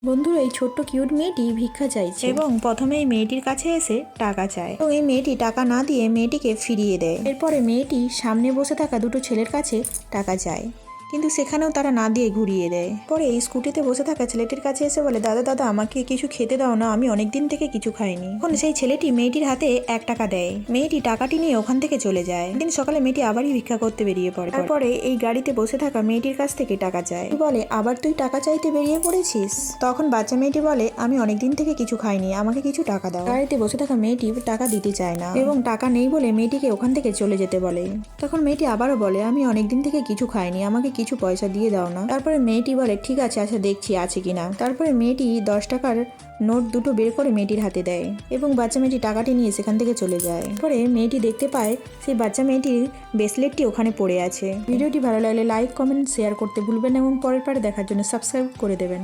বন্ধুরা, এই ছোট্ট কিউট মেয়েটি ভিক্ষা চাইছে এবং প্রথমে এই মেয়েটির কাছে এসে টাকা চায় এবং এই মেয়েটি টাকা না দিয়ে মেয়েটিকে ফিরিয়ে দেয়। এরপরে মেয়েটি সামনে বসে থাকা দুটো ছেলের কাছে টাকা চায়, কিন্তু সেখানেও তারা না দিয়ে ঘুরিয়ে দেয়। পরে এই স্কুটিতে বসে থাকা ছেলেটির কাছে এসে বলে, দাদা দাদা আমাকে কিছু খেতে দাও না, আমি অনেক দিন থেকে কিছু খাইনি। এখন সেই ছেলেটি মেয়েটির হাতে 1 টাকা দেয়। মেয়েটি টাকাটি নিয়ে ওখান থেকে চলে যায়। একদিন সকালে মেয়েটি আবারই ভিক্ষা করতে বেরিয়ে পড়ে। তারপরে এই গাড়িতে বসে থাকা মেয়েটির কাছ থেকে টাকা চায়। বলে, আবার তুই টাকা চাইতে বেরিয়ে পড়েছিস? তখন বাচ্চা মেয়েটি বলে, আমি অনেকদিন থেকে কিছু খাইনি, আমাকে কিছু টাকা দাও। গাড়িতে বসে থাকা মেয়েটি টাকা দিতে চায় না এবং টাকা নেই বলে মেয়েটিকে ওখান থেকে চলে যেতে বলে। তখন মেয়েটি আবারও বলে, আমি অনেকদিন থেকে কিছু খাইনি, আমাকে কিছু পয়সা দিয়ে দাও না। তারপরে মেয়েটি বলে, ঠিক আছে, আচ্ছা দেখছি আছে কিনা। তারপরে মেয়েটি 10 টাকার নোট দুটো বের করে মেয়েটির হাতে দেয় এবং বাচ্চা মেয়েটি টাকাটি নিয়ে সেখান থেকে চলে যায়। পরে মেয়েটি দেখতে পায় সেই বাচ্চা মেয়েটির ব্রেসলেটটি ওখানে পড়ে আছে। ভিডিওটি ভালো লাগলে লাইক, কমেন্ট, শেয়ার করতে ভুলবেন এবং পরের পারে দেখার জন্য সাবস্ক্রাইব করে দেবেন।